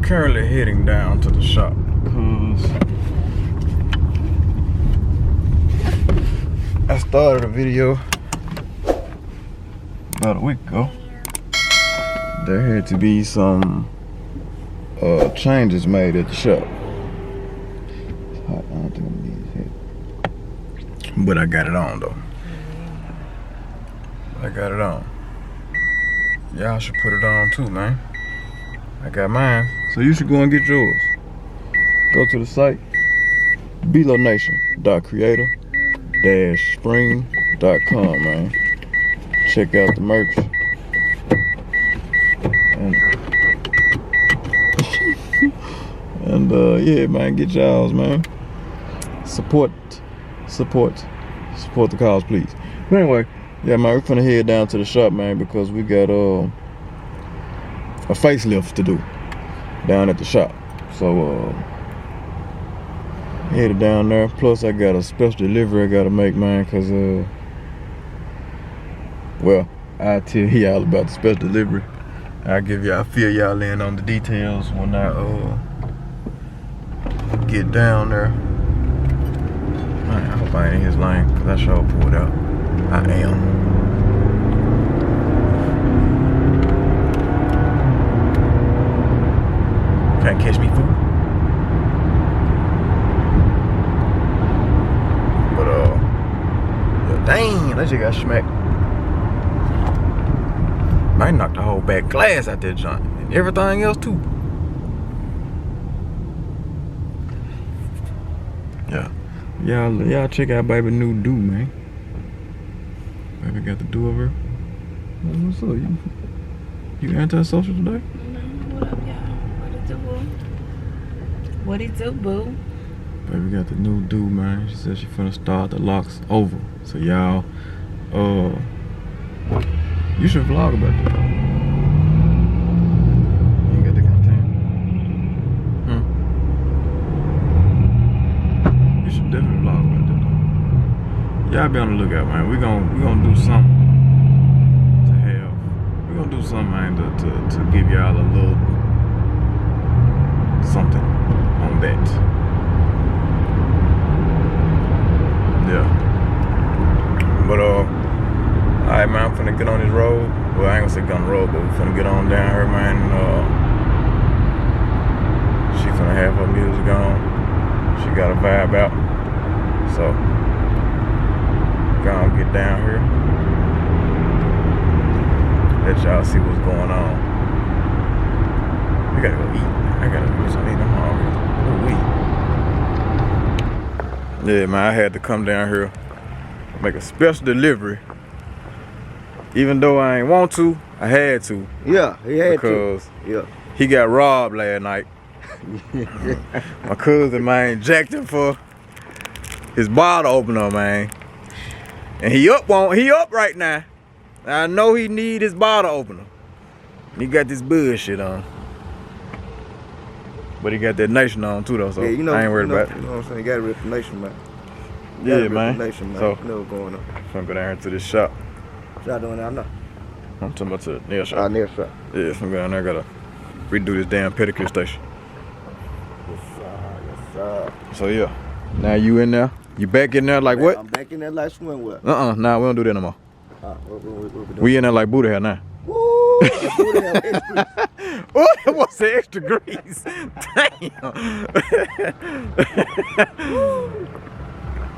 currently heading down to the shop because I started a video about a week ago. There had to be some changes made at the shop. I don't think I'm gonna need his head. But I got it on though. I got it on. Y'all should put it on too, man. I got mine, so you should go and get yours. Go to the site, belonation.creator-spring.com, man. Check out the merch. And yeah, man, get y'all's, man. Support the cause, please. But anyway, yeah, man, we're finna head down to the shop, man, because we got a facelift to do down at the shop. So headed down there. Plus I got a special delivery I gotta make, man, cause well, I'll tell y'all about the special delivery. I'll fill y'all in on the details when I get down there. Man, I hope I ain't in his lane, cause I sure pulled out. I am. Can't catch me, fool. But yeah, dang, that shit got smacked. Might knock the whole back glass out that joint and everything else too. Yeah, y'all check out baby new do, man. Baby got the do over. What's up? You antisocial today? What up, y'all? What it do, boo? Baby got the new do, man. She said she finna start the locks over. So y'all, you should vlog about that. You ain't got the content. You should definitely vlog about that though. Y'all be on the lookout, man. We gonna do something to have. We gonna do something, man, to give y'all a little something on that. Yeah. But alright, man, I'm finna get on this road. Well, I ain't gonna say get on the road, but we're finna get on down here, man. She finna have her music on. She got a vibe out. So gonna get down here. Let y'all see what's going on. We gotta go eat. I gotta do something. I'm hungry. Yeah, man, I had to come down here, make a special delivery. Even though I ain't want to, I had to. Yeah, he had because to. Yeah. He got robbed last night. My cousin, man, jacked him for his bottle opener, man. And he up right now. I know he need his bottle opener. He got this bullshit on. But he got that nation on too though, so yeah, you know, I ain't worried about it. You know what I'm saying? You got a reputation, man. Yeah, man. Reputation, man. So, you know what's going on. I'm gonna go down here to this shop. What y'all doing down there? I'm talking about to the nail shop. Nail shop. Yeah, so I'm going down there, gotta redo this damn pedicure station. Yes, sir. So yeah, now you in there? You back in there like what? I'm back in there like swimwear. Nah, we don't do that no more. What we doing? We in there like Buddha hair now. Woo! Buddha hair, extra. Oh, that was the extra grease. Damn.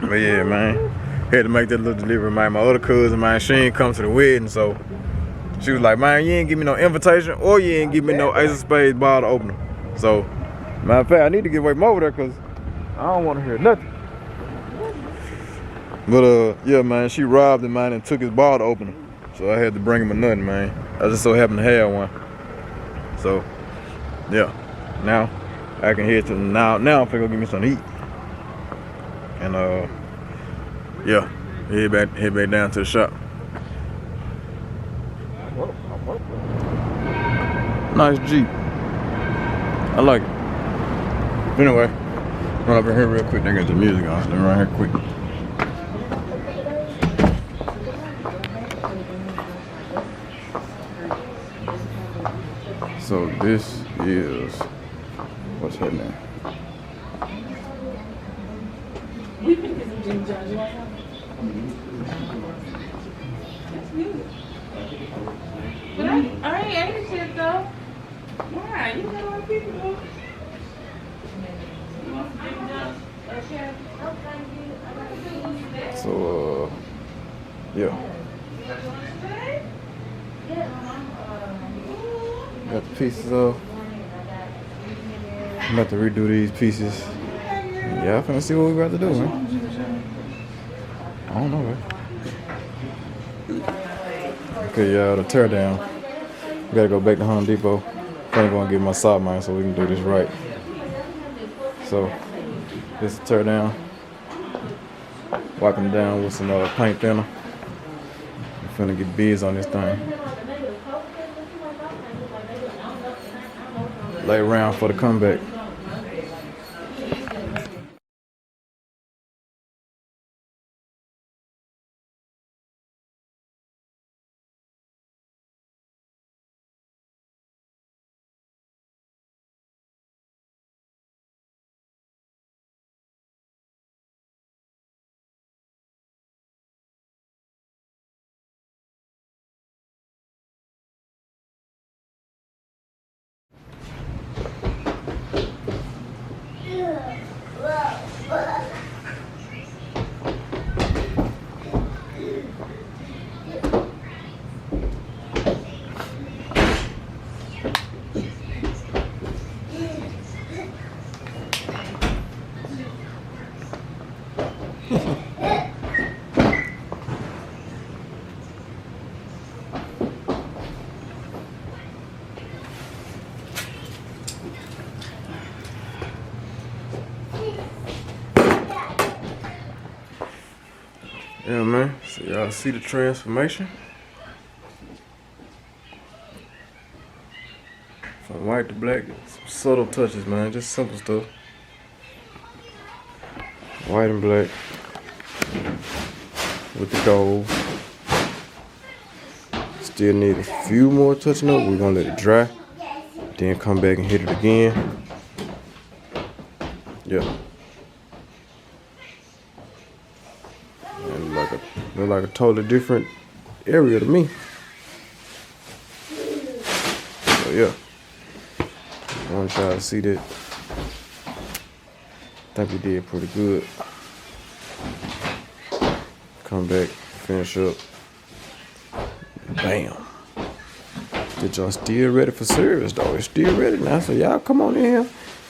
But yeah, man. Had to make that little delivery, man. My other cousin, man, she ain't come to the wedding, so she was like, man, you ain't give me no invitation or you ain't give me no Ace of Spades bottle opener. So, matter of fact, I need to get away from over there because I don't want to hear nothing. But yeah, man, she robbed him, man, and took his bottle opener. So I had to bring him a nothing, man. I just so happened to have one. So, yeah. Now I can head to now I'm finna go get me something to eat. And yeah, head back down to the shop. Nice Jeep. I like it. Anyway, run up in here real quick. They got the music on. Let me run here quick. So this is What's happening? We can get some Jimmy John's. You want some? That's good. But I ain't ate it yet though. Why? You got a lot of people though. You want some Jimmy John's? Okay. So, yeah. Got the pieces off. I'm about to redo these pieces. Yeah, I'm finna see what we about to do, man. I don't know, man. Okay, y'all, the tear down. We gotta go back to Home Depot. I'm gonna get my sock mine so we can do this right. So, this is the tear down. Wiping down with some paint thinner. I'm finna get biz on this thing. Lay around for the comeback. Yeah, man. So y'all see the transformation? From white to black, some subtle touches, man. Just simple stuff. White and black with the gold. Still need a few more touching up. We're gonna let it dry. Then come back and hit it again. Yeah. And look like a totally different area to me. So yeah. I want y'all to see that. I think we did pretty good. Come back, finish up. Bam. Get y'all still ready for service though. It's still ready now. So y'all come on in here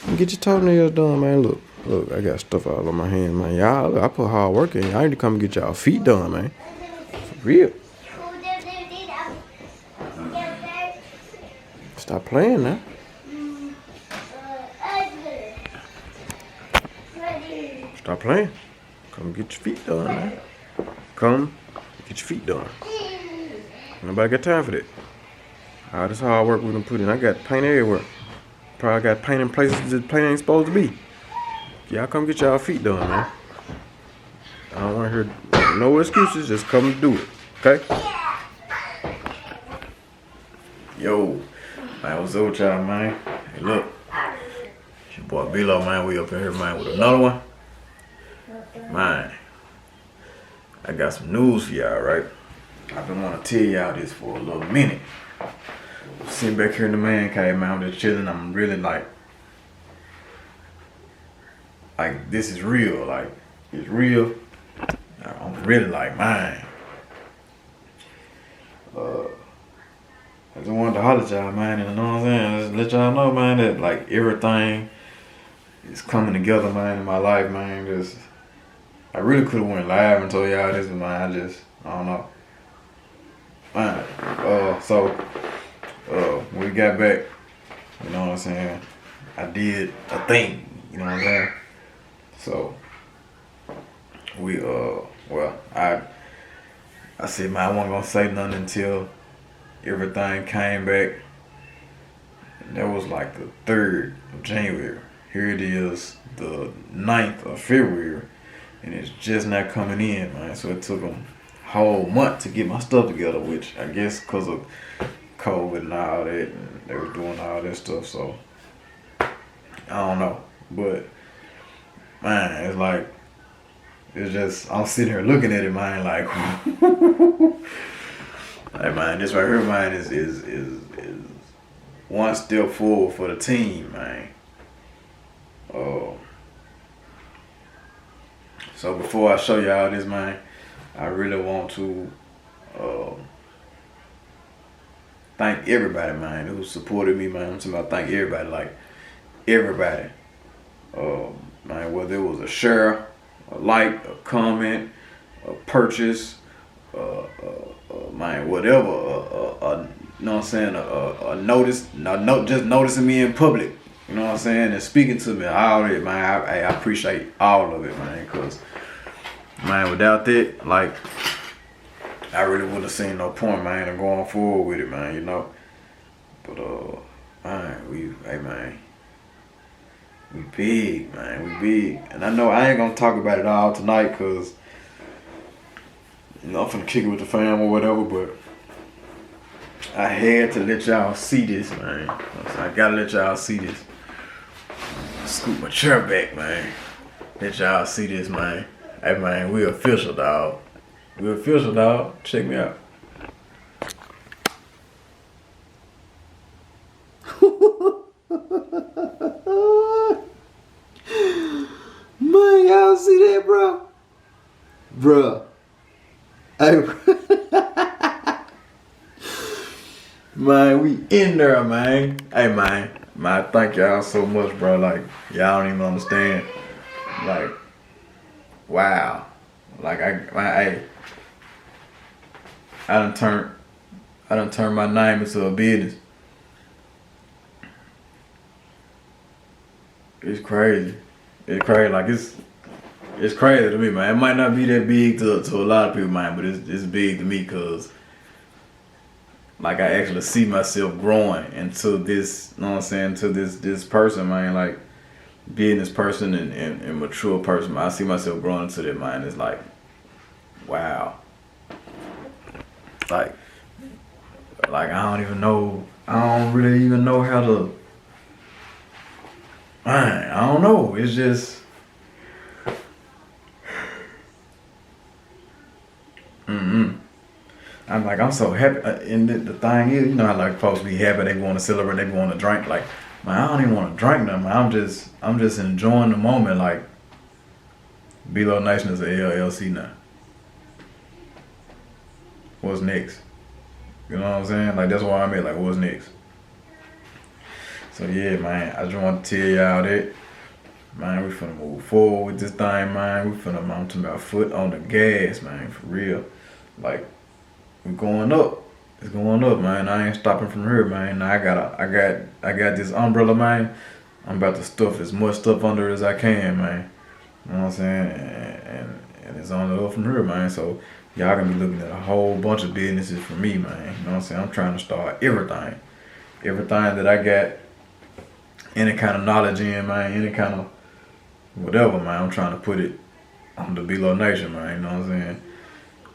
and get your toenails done, man. Look, I got stuff all on my hands, man. Y'all, look, I put hard work in. Y'all need to come and get y'all feet done, man. For real. Stop playing now. Stop playing. Come get your feet done, man. Come get your feet done. Nobody got time for that. All this hard work we done put in. I got paint everywhere. Probably got paint in places that paint ain't supposed to be. Y'all come get y'all feet done, man. I don't want to hear no excuses. Just come and do it, okay? Yo, man, what's up with y'all, man? Hey, look. It's your boy B-Lo, man. We up in here, man, with another one. Man, I got some news for y'all, right? I've been wanting to tell y'all this for a little minute. I'm sitting back here in the man cave, man. I'm just chilling. I'm really like this is real. Like, it's real. I'm really like, man. I just wanted to holler at y'all, man. And you know what I'm saying? Just let y'all know, man, that like everything is coming together, man, in my life, man. Just, I really could have went live and told y'all this, but man, I don't know. Man, when we got back, you know what I'm saying, I did a thing, you know what I'm saying? So, we, well, I said, man, I wasn't gonna say nothing until everything came back. And that was like the 3rd of January. Here it is, the 9th of February, and it's just not coming in, man. So it took them a whole month to get my stuff together, which I guess because of COVID and all that, and they were doing all that stuff. So I don't know, but man, it's like it's just I'm sitting here looking at it, man, like, hey man, this right here, man, is one step forward for the team, man. So before I show y'all this, man, I really want to thank everybody, man, who supported me, man. I'm talking about thank everybody, like everybody. Man, whether it was a share, a like, a comment, a purchase, man, whatever, you know what I'm saying, a notice, just noticing me in public, you know what I'm saying, and speaking to me, all of it, man, I appreciate all of it, man, because, man, without that, like, I really wouldn't have seen no point, man, in going forward with it, man, you know, but, man, hey, man, we big, man, we big, and I know I ain't gonna talk about it all tonight, because, you know, I'm finna kick it with the fam or whatever, but I had to let y'all see this, man. I gotta let y'all see this. Scoop my chair back, man. Let y'all see this, man. Hey, man, we official, dog. We official, dog. Check me out. Man, y'all see that, bro? Bruh. Hey, man, we in there, man. Hey, man, thank y'all so much, bro. Like, y'all don't even understand. Like, wow. Like, I done turned my name into a business. It's crazy. It's crazy. Like, it's crazy to me, man. It might not be that big to a lot of people, man, but it's big to me because, like, I actually see myself growing into this, you know what I'm saying, to this person, man, like, being this person and mature person, man. I see myself growing into that, man. It's like, wow. Like, I don't really even know how to, man, I don't know. It's just, I'm so happy. And the thing is, you know how like folks be happy, they want to celebrate, they want to drink. Like, man, I don't even want to drink nothing. Man. I'm just enjoying the moment. Like, Below Nation is a LLC now. What's next? You know what I'm saying? Like, that's why I'm at. Like, what's next? So yeah, man, I just want to tell y'all that, man, we finna move forward with this thing, man. We finna, I'm talking about foot on the gas, man, for real. Like, we're going up. It's going up, man. I ain't stopping from here, man. Now I got this umbrella, man. I'm about to stuff as much stuff under as I can, man. You know what I'm saying? And it's on up from here, man. So y'all gonna be looking at a whole bunch of businesses from me, man. You know what I'm saying? I'm trying to start everything. Everything that I got any kind of knowledge in, man, any kind of whatever, man. I'm trying to put it on the Below Nation, man. You know what I'm saying?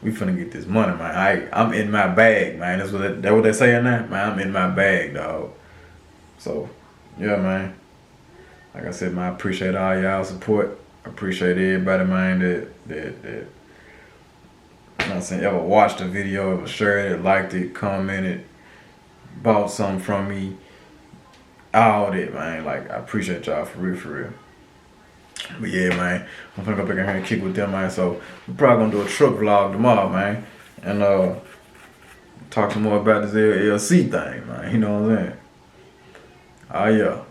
We finna get this money, man. I'm in my bag, man. That's what they saying now, man. I'm in my bag, dog. So, yeah, man. Like I said, man, I appreciate all y'all support. I appreciate everybody, man, that you know what I'm saying, ever watched the video, ever shared it, liked it, commented, bought something from me. All that, man. Like, I appreciate y'all for real. But yeah, man, I'm finna go back in here and kick with them, man. So we're probably gonna do a truck vlog tomorrow, man, and talk some more about this LLC thing, man. You know what I'm saying? Oh yeah.